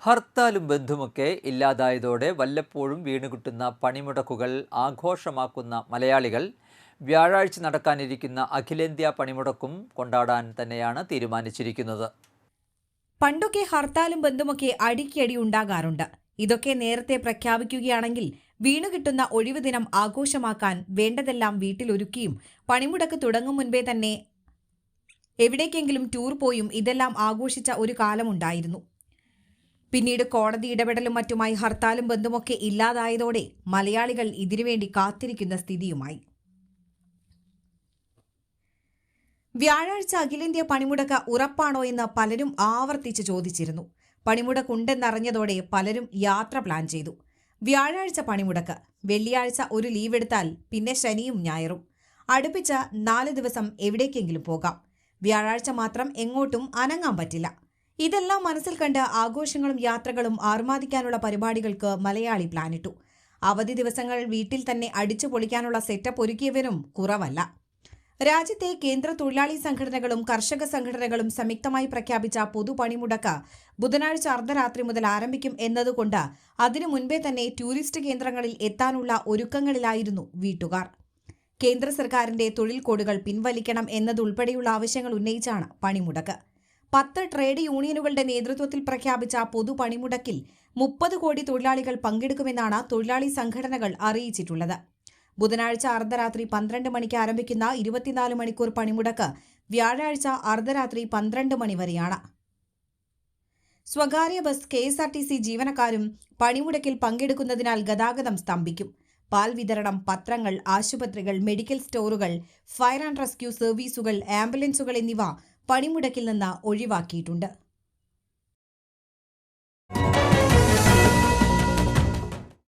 ഹർത്താലും ബന്ധുമൊക്കെ ഇല്ലാതായതോടെ വല്ലപ്പോഴും വീണുകിട്ടുന്ന പണിമുടക്കുകൾ ആഘോഷമാക്കുന്ന മലയാളികൾ വ്യാഴാഴ്ച നടക്കാനിരിക്കുന്ന അഖിലേന്ത്യാ പണിമുടക്കും കൊണ്ടാടാൻ തന്നെയാണ് തീരുമാനിച്ചിരിക്കുന്നത്. പണ്ടൊക്കെ ഹർത്താലും ബന്ധുമൊക്കെ അടിക്കടി ഉണ്ടാകാറുണ്ട്. ഇതൊക്കെ നേരത്തെ പ്രഖ്യാപിക്കുകയാണെങ്കിൽ വീണുകിട്ടുന്ന ഒഴിവു ദിനം ആഘോഷമാക്കാൻ വേണ്ടതെല്ലാം വീട്ടിലൊരുക്കിയും പണിമുടക്ക് തുടങ്ങും മുൻപേ തന്നെ എവിടേക്കെങ്കിലും ടൂർ പോയും ഇതെല്ലാം ആഘോഷിച്ച ഒരു കാലമുണ്ടായിരുന്നു. പിന്നീട് കോടതി ഇടപെടലും മറ്റുമായി ഹർത്താലും ബന്ധുമൊക്കെ ഇല്ലാതായതോടെ മലയാളികൾ ഇതിനുവേണ്ടി കാത്തിരിക്കുന്ന സ്ഥിതിയുമായി. വ്യാഴാഴ്ച അഖിലേന്ത്യാ പണിമുടക്ക് ഉറപ്പാണോ എന്ന് പലരും ആവർത്തിച്ച് ചോദിച്ചിരുന്നു. പണിമുടക്കുണ്ടെന്നറിഞ്ഞതോടെ പലരും യാത്ര പ്ലാൻ ചെയ്തു. വ്യാഴാഴ്ച പണിമുടക്ക്, വെള്ളിയാഴ്ച ഒരു ലീവ് എടുത്താൽ പിന്നെ ശനിയും ഞായറും, അടുപ്പിച്ച 4 ദിവസം എവിടേക്കെങ്കിലും പോകാം. വ്യാഴാഴ്ച മാത്രം എങ്ങോട്ടും അനങ്ങാൻ പറ്റില്ല. ഇതെല്ലാം മനസ്സിൽ കണ്ട് ആഘോഷങ്ങളും യാത്രകളും ആർമാദിക്കാനുള്ള പരിപാടികൾക്ക് മലയാളി പ്ലാനിട്ടു. അവധി ദിവസങ്ങൾ വീട്ടിൽ തന്നെ അടിച്ചു പൊളിക്കാനുള്ള സെറ്റപ്പ് ഒരുക്കിയവരും കുറവല്ല. രാജ്യത്തെ കേന്ദ്ര തൊഴിലാളി സംഘടനകളും കർഷക സംഘടനകളും സംയുക്തമായി പ്രഖ്യാപിച്ച പൊതുപണിമുടക്ക് ബുധനാഴ്ച അർദ്ധരാത്രി മുതൽ ആരംഭിക്കും എന്നതുകൊണ്ട് അതിനു മുൻപേ തന്നെ ടൂറിസ്റ്റ് കേന്ദ്രങ്ങളിൽ എത്താനുള്ള ഒരുക്കങ്ങളിലായിരുന്നു വീട്ടുകാർ. കേന്ദ്ര സർക്കാരിന്റെ തൊഴിൽ കോഡുകൾ പിൻവലിക്കണം എന്നതുൾപ്പെടെയുള്ള ആവശ്യങ്ങൾ ഉന്നയിച്ചാണ് പണിമുടക്ക്. 10 ട്രേഡ് യൂണിയനുകളുടെ നേതൃത്വത്തിൽ പ്രഖ്യാപിച്ച പൊതുപണിമുടക്കിൽ 30 കോടി തൊഴിലാളികൾ പങ്കെടുക്കുമെന്നാണ് തൊഴിലാളി സംഘടനകൾ അറിയിച്ചിട്ടുള്ളത്. ബുധനാഴ്ച അർദ്ധരാത്രി 12 മണിക്ക് ആരംഭിക്കുന്ന 24 മണിക്കൂർ പണിമുടക്ക് വ്യാഴാഴ്ച അർദ്ധരാത്രി 12 മണി വരെയാണ്. സ്വകാര്യ ബസ്, KSRTC ജീവനക്കാരും പണിമുടക്കിൽ പങ്കെടുക്കുന്നതിനാൽ ഗതാഗതം സ്തംഭിക്കും. പാൽ വിതരണം, പത്രങ്ങൾ, ആശുപത്രികൾ, മെഡിക്കൽ സ്റ്റോറുകൾ, ഫയർ ആൻഡ് റെസ്ക്യൂ സർവീസുകൾ, ആംബുലൻസുകൾ എന്നിവ പണിമുടക്കിൽ നിന്ന് ഒഴിവാക്കിയിട്ടുണ്ട്.